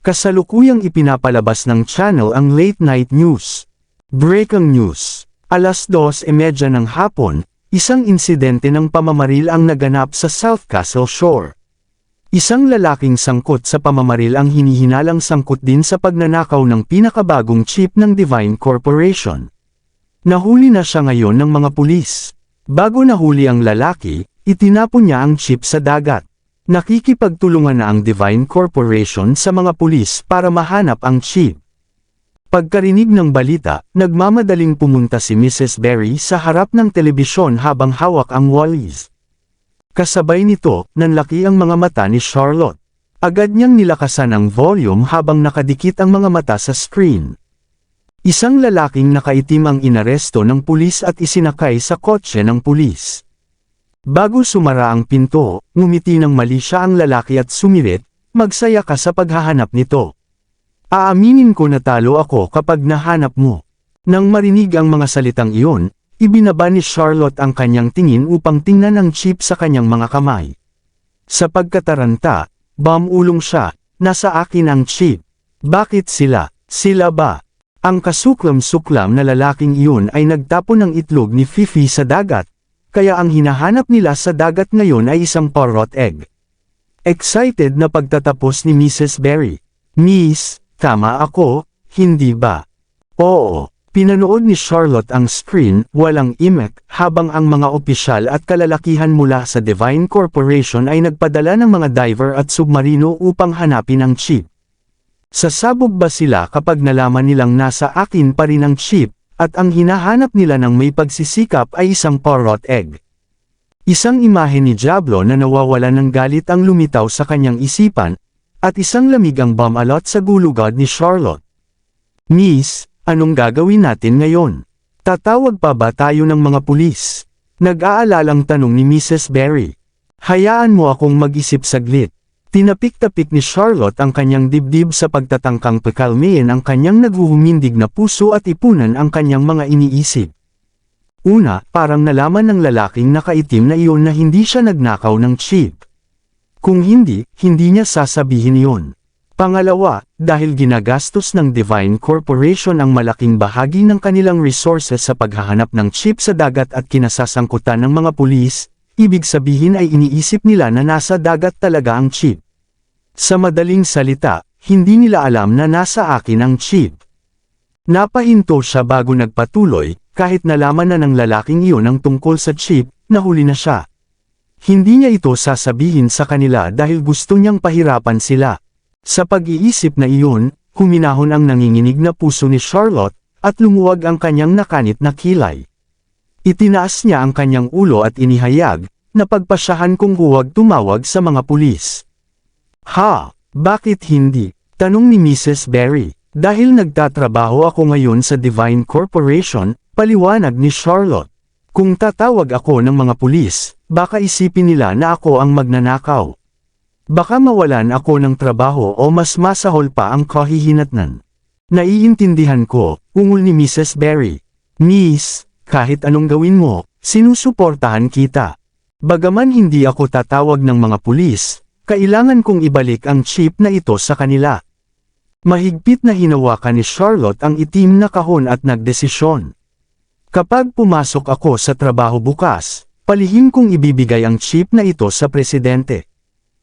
Kasalukuyang ipinapalabas ng channel ang late night news. Breaking news. 2:30 ng hapon, isang insidente ng pamamaril ang naganap sa South Castle Shore. Isang lalaking sangkot sa pamamaril ang hinihinalang sangkot din sa pagnanakaw ng pinakabagong chip ng Divine Corporation. Nahuli na siya ngayon ng mga pulis. Bago nahuli ang lalaki, itinapon niya ang chip sa dagat. Nakikipagtulungan na ang Divine Corporation sa mga pulis para mahanap ang chip. Pagkarinig ng balita, nagmamadaling pumunta si Mrs. Berry sa harap ng telebisyon habang hawak ang wallis. Kasabay nito, nanlaki ang mga mata ni Charlotte. Agad niyang nilakasan ang volume habang nakadikit ang mga mata sa screen. Isang lalaking nakaitim ang inaresto ng pulis at isinakay sa kotse ng pulis. Bago sumara ang pinto, ngumiti ng mali siya ang lalaki at sumirit, "Magsaya ka sa paghahanap nito. Aaminin ko na talo ako kapag nahanap mo." Nang marinig ang mga salitang iyon, ibinaba ni Charlotte ang kanyang tingin upang tingnan ang chip sa kanyang mga kamay. Sa pagkataranta, bumulong siya, "Nasa akin ang chip." "Bakit sila? Sila ba?" Ang kasuklam-suklam na lalaking iyon ay nagtapon ng itlog ni Fifi sa dagat, kaya ang hinahanap nila sa dagat ngayon ay isang parrot egg. Excited na pagtatapos ni Mrs. Berry. "Miss, tama ako, hindi ba?" "Oo." Pinanood ni Charlotte ang screen, walang imek, habang ang mga opisyal at kalalakihan mula sa Divine Corporation ay nagpadala ng mga diver at submarino upang hanapin ang chip. Sasabog ba sila kapag nalaman nilang nasa akin pa rin ang chip, at ang hinahanap nila ng may pagsisikap ay isang parrot egg? Isang imahe ni Diablo na nawawala ng galit ang lumitaw sa kanyang isipan, at isang lamig ang bumalot sa gulugod ni Charlotte. "Miss, anong gagawin natin ngayon? Tatawag pa ba tayo ng mga pulis?" Nag-aalalang tanong ni Mrs. Berry. "Hayaan mo akong mag-isip saglit." Tinapik-tapik ni Charlotte ang kanyang dibdib sa pagtatangkang pakalmayin ang kanyang naghuhumindig na puso at ipunan ang kanyang mga iniisip. Una, parang nalaman ng lalaking nakaitim na iyon na hindi siya nagnakaw ng chip. Kung hindi, hindi niya sasabihin iyon. Pangalawa, dahil ginagastos ng Divine Corporation ang malaking bahagi ng kanilang resources sa paghahanap ng chip sa dagat at kinasasangkutan ng mga pulis, ibig sabihin ay iniisip nila na nasa dagat talaga ang chip. Sa madaling salita, hindi nila alam na nasa akin ang chip. Napahinto siya bago nagpatuloy, kahit nalaman na ng lalaking iyon ang tungkol sa chip, nahuli na siya. Hindi niya ito sasabihin sa kanila dahil gusto niyang pahirapan sila. Sa pag-iisip na iyon, huminahon ang nanginginig na puso ni Charlotte, at lumuwag ang kanyang nakanit na kilay. Itinaas niya ang kanyang ulo at inihayag, na pagpasyahan kung huwag tumawag sa mga pulis. "Ha? Bakit hindi?" tanong ni Mrs. Berry. "Dahil nagtatrabaho ako ngayon sa Divine Corporation," paliwanag ni Charlotte. "Kung tatawag ako ng mga pulis, baka isipin nila na ako ang magnanakaw. Baka mawalan ako ng trabaho o mas masahol pa ang kahihinatnan." "Naiintindihan ko," ungol ni Mrs. Berry. "Miss, kahit anong gawin mo, sinusuportahan kita. Bagaman hindi ako tatawag ng mga pulis, kailangan kong ibalik ang chip na ito sa kanila." Mahigpit na hinawakan ni Charlotte ang itim na kahon at nagdesisyon. "Kapag pumasok ako sa trabaho bukas, palihim kong ibibigay ang chip na ito sa presidente.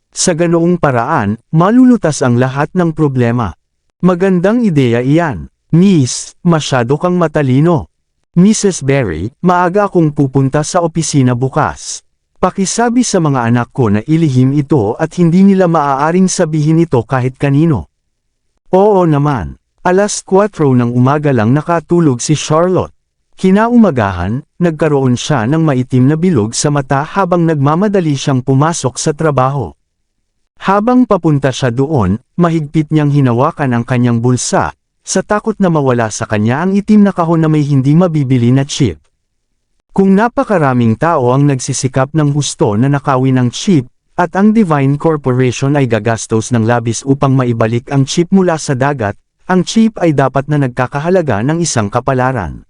Sa ganoong paraan, malulutas ang lahat ng problema." "Magandang ideya iyan. Miss, masyado kang matalino." "Mrs. Berry, maaga akong pupunta sa opisina bukas. Pakisabi sa mga anak ko na ilihim ito at hindi nila maaaring sabihin ito kahit kanino." "Oo naman." 4:00 ng umaga lang nakatulog si Charlotte. Kinaumagahan, nagkaroon siya ng maitim na bilog sa mata habang nagmamadali siyang pumasok sa trabaho. Habang papunta siya doon, mahigpit niyang hinawakan ang kanyang bulsa, sa takot na mawala sa kanya ang itim na kahon na may hindi mabibili na chip. Kung napakaraming tao ang nagsisikap ng husto na nakawin ang chip, at ang Divine Corporation ay gagastos ng labis upang maibalik ang chip mula sa dagat, ang chip ay dapat na nagkakahalaga ng isang kapalaran.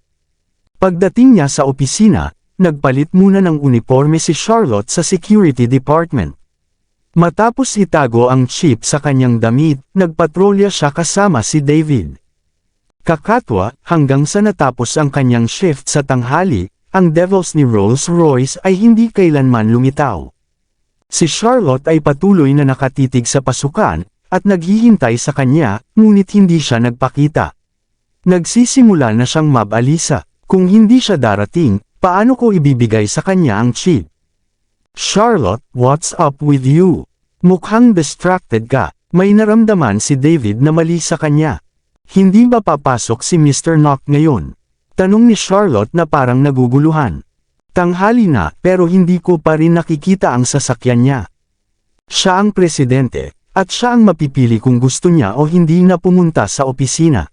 Pagdating niya sa opisina, nagpalit muna ng uniforme si Charlotte sa security department. Matapos itago ang chip sa kanyang damit, nagpatrolya siya kasama si David. Kakatwa, hanggang sa natapos ang kanyang shift sa tanghali, ang Devils ni Rolls-Royce ay hindi kailanman lumitaw. Si Charlotte ay patuloy na nakatitig sa pasukan, at naghihintay sa kanya, ngunit hindi siya nagpakita. Nagsisimula na siyang mabalisa. Kung hindi siya darating, paano ko ibibigay sa kanya ang chip? Charlotte, what's up with you? Mukhang distracted ka. May naramdaman si David na mali sa kanya. Hindi ba papasok si Mr. Knock ngayon? Tanong ni Charlotte na parang naguguluhan. Tanghali na, pero hindi ko pa rin nakikita ang sasakyan niya. Siya ang presidente, at siya ang mapipili kung gusto niya o hindi na pumunta sa opisina.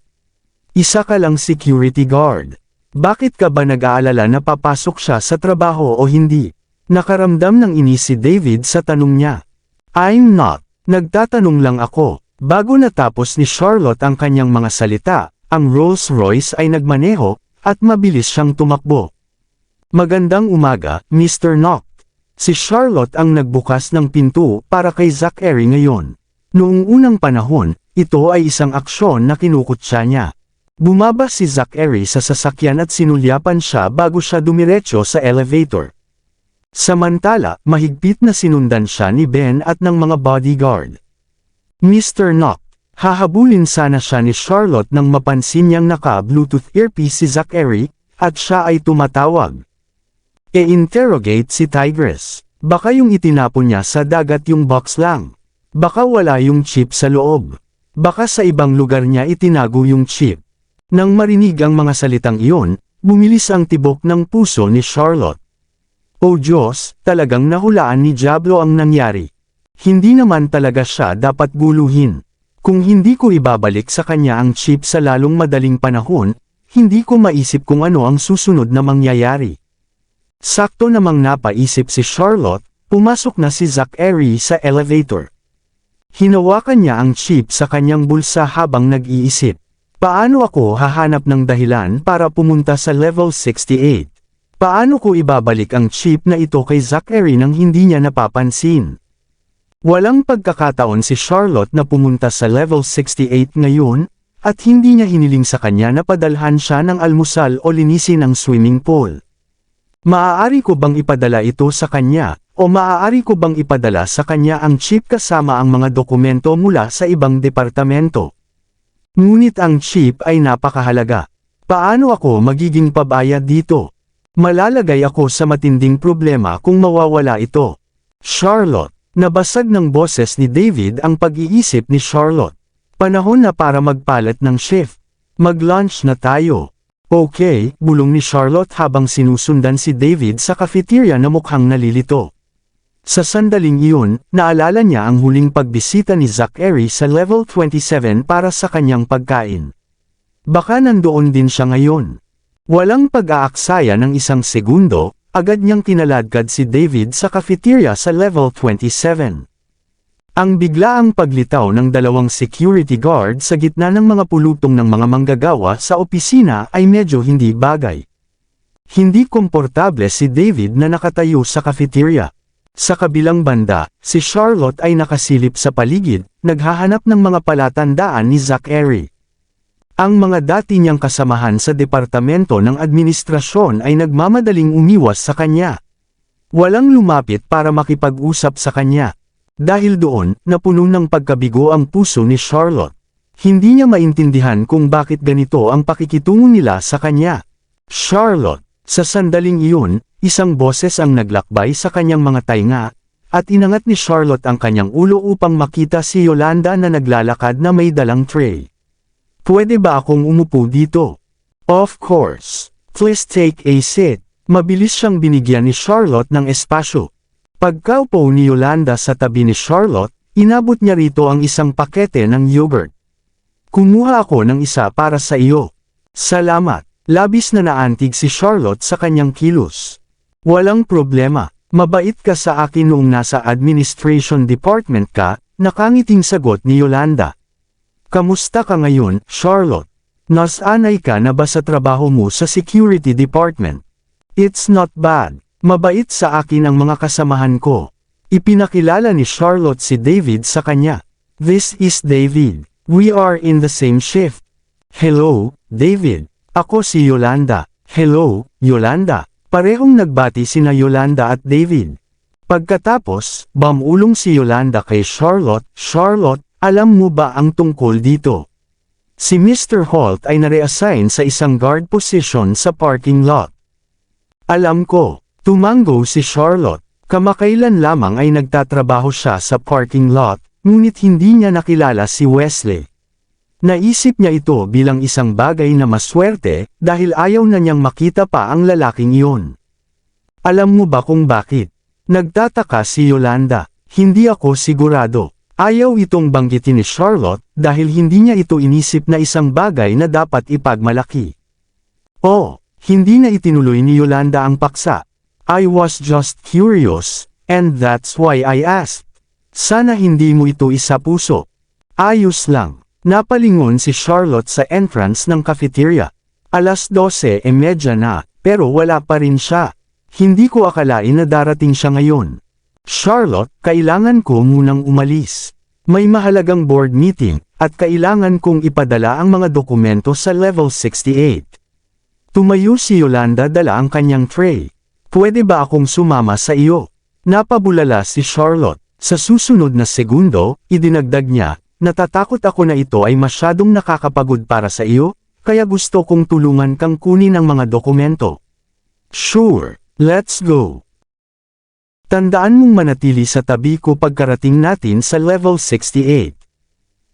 Isa ka lang security guard. Bakit ka ba nag-aalala na papasok siya sa trabaho o hindi? Nakaramdam ng inis si David sa tanong niya. I'm not. Nagtatanong lang ako. Bago natapos ni Charlotte ang kanyang mga salita, ang Rolls-Royce ay nagmaneho, at mabilis siyang tumakbo. Magandang umaga, Mr. Knock. Si Charlotte ang nagbukas ng pinto para kay Zachary ngayon. Noong unang panahon, ito ay isang aksyon na kinukutya niya. Bumaba si Zachary sa sasakyan at sinulyapan siya bago siya dumiretso sa elevator. Samantala, mahigpit na sinundan siya ni Ben at ng mga bodyguard. Mr. Knock, hahabulin sana siya ni Charlotte nang mapansin niyang naka-Bluetooth earpiece si Zachary, at siya ay tumatawag. E-interrogate si Tigress. Baka yung itinapon niya sa dagat yung box lang. Baka wala yung chip sa loob. Baka sa ibang lugar niya itinago yung chip. Nang marinig ang mga salitang iyon, bumilis ang tibok ng puso ni Charlotte. O Diyos, talagang nahulaan ni Diablo ang nangyari. Hindi naman talaga siya dapat guluhin. Kung hindi ko ibabalik sa kanya ang chip sa lalong madaling panahon, hindi ko maisip kung ano ang susunod na mangyayari. Sakto namang napaisip si Charlotte, pumasok na si Zachary sa elevator. Hinawakan niya ang chip sa kanyang bulsa habang nag-iisip. Paano ako hahanap ng dahilan para pumunta sa level 68? Paano ko ibabalik ang chip na ito kay Zachary nang hindi niya napapansin? Walang pagkakataon si Charlotte na pumunta sa level 68 ngayon, at hindi niya hiniling sa kanya na padalhan siya ng almusal o linisin ang swimming pool. Maaari ko bang ipadala ito sa kanya, o maaari ko bang ipadala sa kanya ang chip kasama ang mga dokumento mula sa ibang departamento? Ngunit ang chip ay napakahalaga. Paano ako magiging pabayad dito? Malalagay ako sa matinding problema kung mawawala ito. Charlotte, nabasag ng boses ni David ang pag-iisip ni Charlotte. Panahon na para magpalit ng shift. Mag-lunch na tayo. Okay, bulong ni Charlotte habang sinusundan si David sa cafeteria na mukhang nalilito. Sa sandaling iyon, naalala niya ang huling pagbisita ni Zachary sa level 27 para sa kanyang pagkain. Baka nandoon din siya ngayon. Walang pag-aaksaya ng isang segundo, agad niyang kinaladkad si David sa cafeteria sa level 27. Ang biglaang paglitaw ng dalawang security guard sa gitna ng mga pulutong ng mga manggagawa sa opisina ay medyo hindi bagay. Hindi komportable si David na nakatayo sa cafeteria. Sa kabilang banda, si Charlotte ay nakasilip sa paligid, naghahanap ng mga palatandaan ni Zachary. Ang mga dati niyang kasamahan sa departamento ng administrasyon ay nagmamadaling umiwas sa kanya. Walang lumapit para makipag-usap sa kanya. Dahil doon, napuno ng pagkabigo ang puso ni Charlotte. Hindi niya maintindihan kung bakit ganito ang pakikitungo nila sa kanya. Charlotte, sa sandaling iyon, isang boses ang naglakbay sa kanyang mga tainga, at inangat ni Charlotte ang kanyang ulo upang makita si Yolanda na naglalakad na may dalang tray. Pwede ba akong umupo dito? Of course. Please take a seat. Mabilis siyang binigyan ni Charlotte ng espasyo. Pagkaupo ni Yolanda sa tabi ni Charlotte, Inabot niya rito ang isang pakete ng yogurt. Kumuha ako ng isa para sa iyo. Salamat. Labis na naantig si Charlotte sa kanyang kilos. Walang problema. Mabait ka sa akin noong nasa administration department ka, nakangiting sagot ni Yolanda. Kamusta ka ngayon, Charlotte? Nasanay ka na ba sa trabaho mo sa security department? It's not bad. Mabait sa akin ang mga kasamahan ko. Ipinakilala ni Charlotte si David sa kanya. This is David. We are in the same shift. Hello, David. Ako si Yolanda. Hello, Yolanda. Parehong nagbati sina Yolanda at David. Pagkatapos, bumulong si Yolanda kay Charlotte. Charlotte, alam mo ba ang tungkol dito? Si Mr. Holt ay nareassign sa isang guard position sa parking lot. Alam ko. Tumango si Charlotte. Kamakailan lamang ay nagtatrabaho siya sa parking lot, ngunit hindi niya nakilala si Wesley. Naisip niya ito bilang isang bagay na maswerte, dahil ayaw na niyang makita pa ang lalaking iyon. Alam mo ba kung bakit? Nagtataka si Yolanda. Hindi ako sigurado. Ayaw itong banggitin ni Charlotte, dahil hindi niya ito inisip na isang bagay na dapat ipagmalaki. Oh, hindi na itinuloy ni Yolanda ang paksa. I was just curious, and that's why I asked. Sana hindi mo ito isapuso. Ayos lang. Napalingon si Charlotte sa entrance ng cafeteria. 12:30 na, pero wala pa rin siya. Hindi ko akalain na darating siya ngayon. Charlotte, kailangan ko munang umalis. May mahalagang board meeting, at kailangan kong ipadala ang mga dokumento sa level 68. Tumayo si Yolanda, dala ang kanyang tray. Pwede ba akong sumama sa iyo? Napabulala si Charlotte. Sa susunod na segundo, idinagdag niya, natatakot ako na ito ay masyadong nakakapagod para sa iyo, kaya gusto kong tulungan kang kunin ang mga dokumento. Sure, let's go. Tandaan mong manatili sa tabi ko pagkarating natin sa level 68.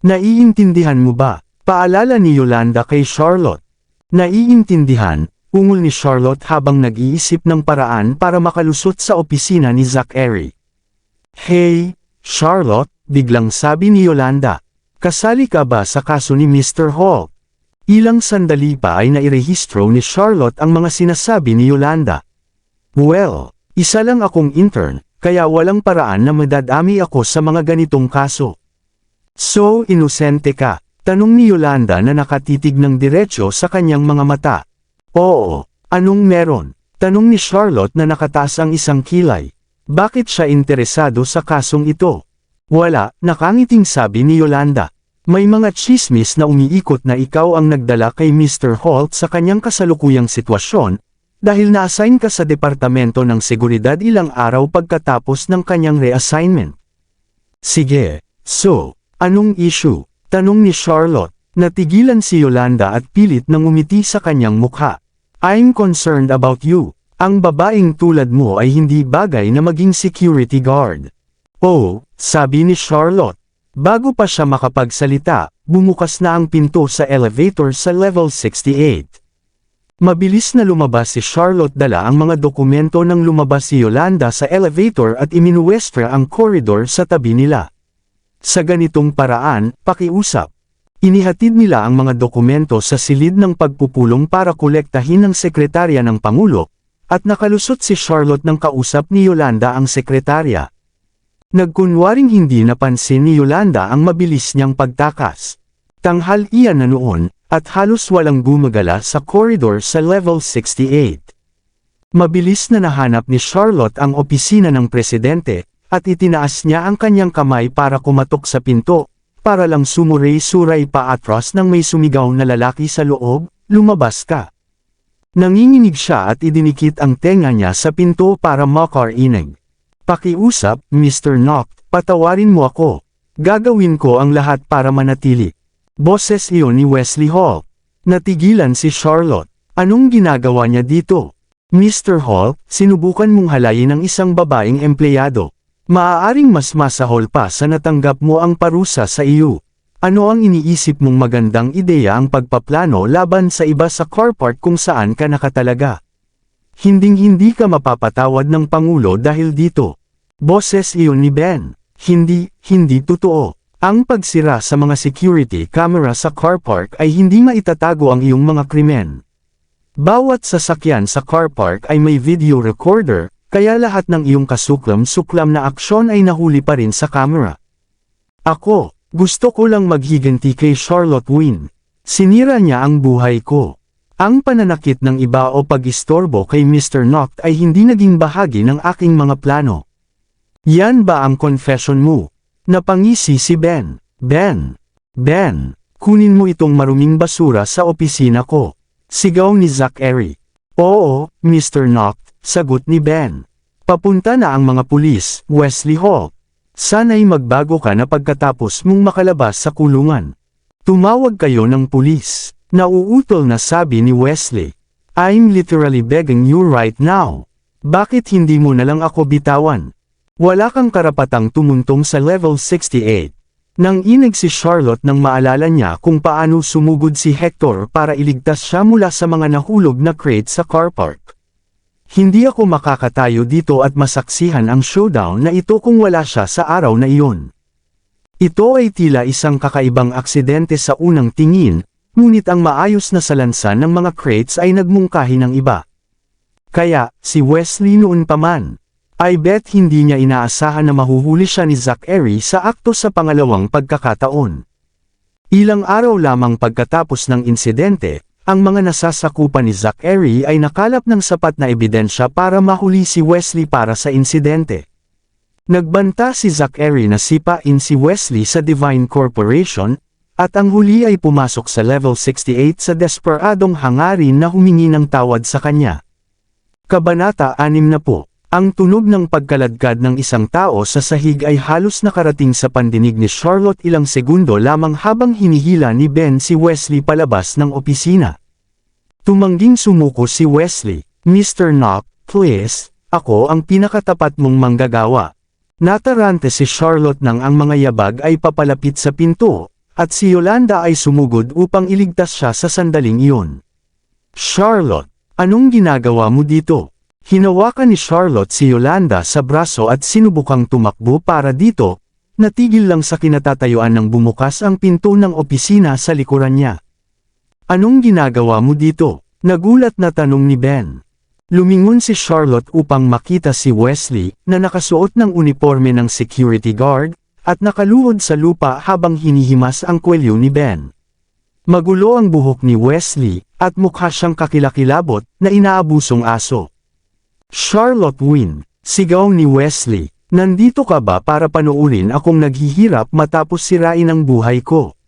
Naiintindihan mo ba? Paalala ni Yolanda kay Charlotte. Naiintindihan. Ungol ni Charlotte habang nag-iisip ng paraan para makalusot sa opisina ni Zachary. Hey, Charlotte, biglang sabi ni Yolanda. Kasali ka ba sa kaso ni Mr. Holt? Ilang sandali pa ay nairehistro ni Charlotte ang mga sinasabi ni Yolanda. Well, isa lang akong intern, kaya walang paraan na madadami ako sa mga ganitong kaso. So, inosente ka? Tanong ni Yolanda na nakatitig ng diretso sa kanyang mga mata. Oo, anong meron? Tanong ni Charlotte na nakataas ang isang kilay. Bakit siya interesado sa kasong ito? Wala, nakangiting sabi ni Yolanda. May mga chismis na umiikot na ikaw ang nagdala kay Mr. Holt sa kanyang kasalukuyang sitwasyon, dahil na-assign ka sa Departamento ng Seguridad ilang araw pagkatapos ng kanyang reassignment. Sige, so, anong issue? Tanong ni Charlotte. Natigilan si Yolanda at pilit nang umiti sa kanyang mukha. I'm concerned about you. Ang babaeng tulad mo ay hindi bagay na maging security guard. Oh, sabi ni Charlotte. Bago pa siya makapagsalita, bumukas na ang pinto sa elevator sa level 68. Mabilis na lumabas si Charlotte, dala ang mga dokumento nang lumabas si Yolanda sa elevator at iminuwestra ang koridor sa tabi nila. Sa ganitong paraan, pakiusap. Inihatid nila ang mga dokumento sa silid ng pagpupulong para kolektahin ng sekretarya ng Pangulo, at nakalusot si Charlotte ng kausap ni Yolanda ang sekretarya. Nagkunwaring hindi napansin ni Yolanda ang mabilis niyang pagtakas. Tanghal iyan na noon, at halos walang gumagala sa koridor sa level 68. Mabilis na nahanap ni Charlotte ang opisina ng presidente, at itinaas niya ang kanyang kamay para kumatok sa pinto, para lang sumuray-suray pa atras nang may sumigaw na lalaki sa loob, lumabas ka. Nanginginig siya at idinikit ang tenga niya sa pinto para makarinig. Pakiusap, Mr. Knock, patawarin mo ako. Gagawin ko ang lahat para manatili. Boses iyon ni Wesley Hall. Natigilan si Charlotte. Anong ginagawa niya dito? Mr. Hall, sinubukan mong halayin ang isang babaeng empleyado. Maaaring mas masahol pa sa natanggap mo ang parusa sa iyo. Ano ang iniisip mong magandang ideya ang pagpaplano laban sa iba sa car park kung saan ka nakatalaga? Hinding-hindi ka mapapatawad ng Pangulo dahil dito. Boses iyon ni Ben. Hindi totoo. Ang pagsira sa mga security camera sa car park ay hindi maitatago ang iyong mga krimen. Bawat sasakyan sa car park ay may video recorder, kaya lahat ng iyong kasuklam-suklam na aksyon ay nahuli pa rin sa camera. Ako, gusto ko lang maghiganti kay Charlotte Wynne. Sinira niya ang buhay ko. Ang pananakit ng iba o pag-istorbo kay Mr. Noct ay hindi naging bahagi ng aking mga plano. Yan ba ang confession mo? Napangisi si Ben. Ben, kunin mo itong maruming basura sa opisina ko. Sigaw ni Zachary. Oo, Mr. Noct, sagot ni Ben. Papunta na ang mga pulis, Wesley Hall. Sana'y magbago ka na pagkatapos mong makalabas sa kulungan. Tumawag kayo ng pulis. Nauutol na sabi ni Wesley. I'm literally begging you right now. Bakit hindi mo na lang ako bitawan? Wala kang karapatang tumuntong sa level 68. Nang inig si Charlotte nang maalala niya kung paano sumugod si Hector para iligtas siya mula sa mga nahulog na crate sa car park. Hindi ako makakatayo dito at masaksihan ang showdown na ito kung wala siya sa araw na iyon. Ito ay tila isang kakaibang aksidente sa unang tingin, ngunit ang maayos na salansan ng mga crates ay nagmungkahi ng iba. Kaya, si Wesley noon pa man. I bet hindi niya inaasahan na mahuhuli siya ni Zachary sa akto sa pangalawang pagkakataon. Ilang araw lamang pagkatapos ng insidente, ang mga nasasakupan ni Zachary ay nakalap ng sapat na ebidensya para mahuli si Wesley para sa insidente. Nagbanta si Zachary na sipain si Wesley sa Divine Corporation, at ang huli ay pumasok sa level 68 sa desperadong hangarin na humingi ng tawad sa kanya. Kabanata 60. Ang tunog ng pagkaladkad ng isang tao sa sahig ay halos nakarating sa pandinig ni Charlotte ilang segundo lamang habang hinihila ni Ben si Wesley palabas ng opisina. Tumangging sumuko si Wesley. Mr. Noct, please, ako ang pinakatapat mong manggagawa. Natarante si Charlotte nang ang mga yabag ay papalapit sa pinto, at si Yolanda ay sumugod upang iligtas siya sa sandaling iyon. Charlotte, anong ginagawa mo dito? Hinawakan ni Charlotte si Yolanda sa braso at sinubukang tumakbo para dito, natigil lang sa kinatatayuan nang bumukas ang pinto ng opisina sa likuran niya. Anong ginagawa mo dito? Nagulat na tanong ni Ben. Lumingon si Charlotte upang makita si Wesley na nakasuot ng uniforme ng security guard at nakaluhod sa lupa habang hinihimas ang kwelyo ni Ben. Magulo ang buhok ni Wesley at mukha siyang kakilakilabot na inaabusong aso. Charlotte Wynne, sigaw ni Wesley, nandito ka ba para panuurin akong naghihirap matapos sirain ang buhay ko?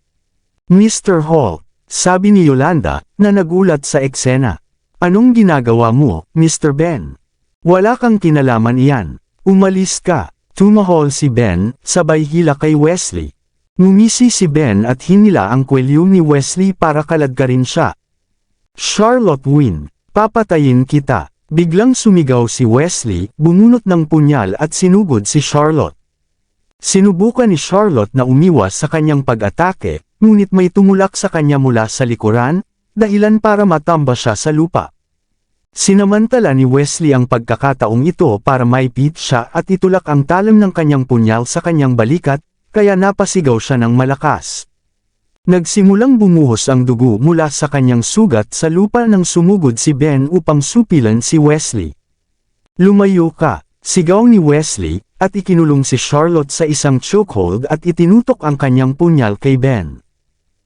Mr. Hall, sabi ni Yolanda, na nagulat sa eksena. Anong ginagawa mo, Mr. Ben? Wala kang kinalaman iyan. Umalis ka. Tumahol si Ben, sabay hila kay Wesley. Ngumisi si Ben at hinila ang kwelyo ni Wesley para kaladkarin siya. Charlotte Wynne, papatayin kita. Biglang sumigaw si Wesley, bumunot ng punyal at sinugod si Charlotte. Sinubukan ni Charlotte na umiwas sa kanyang pag-atake, ngunit may tumulak sa kanya mula sa likuran, dahilan para matamba siya sa lupa. Sinamantala ni Wesley ang pagkakataong ito para maipit siya at itulak ang talim ng kanyang punyal sa kanyang balikat, kaya napasigaw siya ng malakas. Nagsimulang bumuhos ang dugo mula sa kanyang sugat sa lupa nang sumugod si Ben upang supilan si Wesley. Lumayo ka, sigaw ni Wesley, at ikinulong si Charlotte sa isang chokehold at itinutok ang kanyang punyal kay Ben.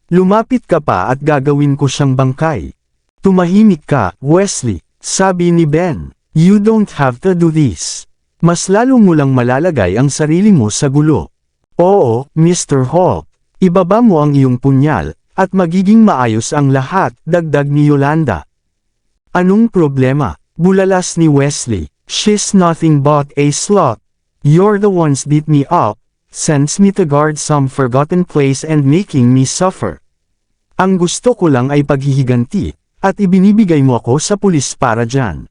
Lumapit ka pa at gagawin ko siyang bangkay. Tumahimik ka, Wesley, sabi ni Ben. You don't have to do this. Mas lalo mo lang malalagay ang sarili mo sa gulo. Oo, Mr. Hall. Ibaba mo ang iyong punyal, at magiging maayos ang lahat, dagdag ni Yolanda. Anong problema? Bulalas ni Wesley. She's nothing but a slut. You're the ones beat me up, sends me to guard some forgotten place and making me suffer. Ang gusto ko lang ay paghihiganti, at ibinibigay mo ako sa pulis para dyan.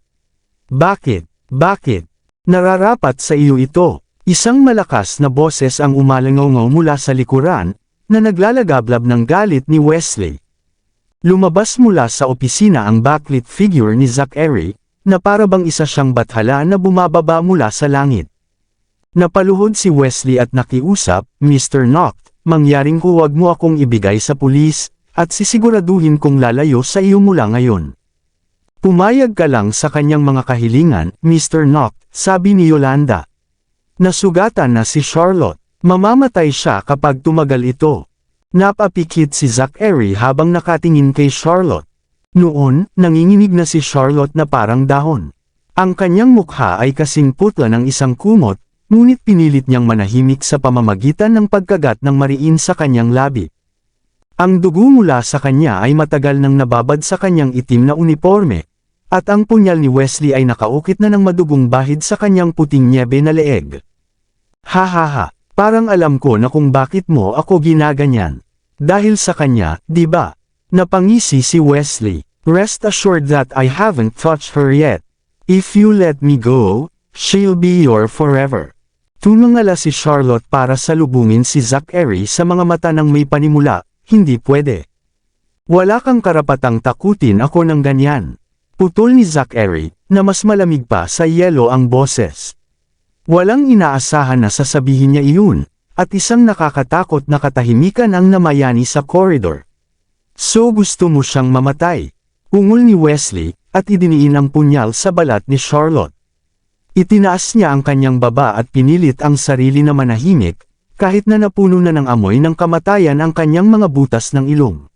Bakit? Nararapat sa iyo ito. Isang malakas na boses ang umalangaw mula sa likuran, na naglalagablab ng galit ni Wesley. Lumabas mula sa opisina ang backlit figure ni Zachary, na parabang isa siyang bathala na bumababa mula sa langit. Napaluhod si Wesley at nakiusap, Mr. Noct, mangyaring huwag mo akong ibigay sa pulis, at sisiguraduhin kong lalayo sa iyo mula ngayon. Pumayag ka lang sa kanyang mga kahilingan, Mr. Noct, sabi ni Yolanda. Nasugatan na si Charlotte. Mamamatay siya kapag tumagal ito. Napapikit si Zachary habang nakatingin kay Charlotte. Noon, nanginginig na si Charlotte na parang dahon. Ang kanyang mukha ay kasing putla ng isang kumot, ngunit pinilit niyang manahimik sa pamamagitan ng pagkagat ng mariin sa kanyang labi. Ang dugo mula sa kanya ay matagal nang nababad sa kanyang itim na uniforme, at ang punyal ni Wesley ay nakaukit na ng madugong bahid sa kanyang puting nyebe na leeg. Ha, parang alam ko na kung bakit mo ako ginaganyan. Dahil sa kanya, di ba? Napangisi si Wesley. Rest assured that I haven't touched her yet. If you let me go, she'll be your forever. Tumangala si Charlotte para salubungin si Zachary sa mga mata ng may panimula, hindi pwede. Wala kang karapatang takutin ako ng ganyan. Putol ni Zachary, na mas malamig pa sa yelo ang boses. Walang inaasahan na sasabihin niya iyon, at isang nakakatakot na katahimikan ang namayani sa koridor. So gusto mo siyang mamatay? Ungol ni Wesley, at idiniin ang punyal sa balat ni Charlotte. Itinaas niya ang kanyang baba at pinilit ang sarili na manahimik, kahit na napuno na ng amoy ng kamatayan ang kanyang mga butas ng ilong.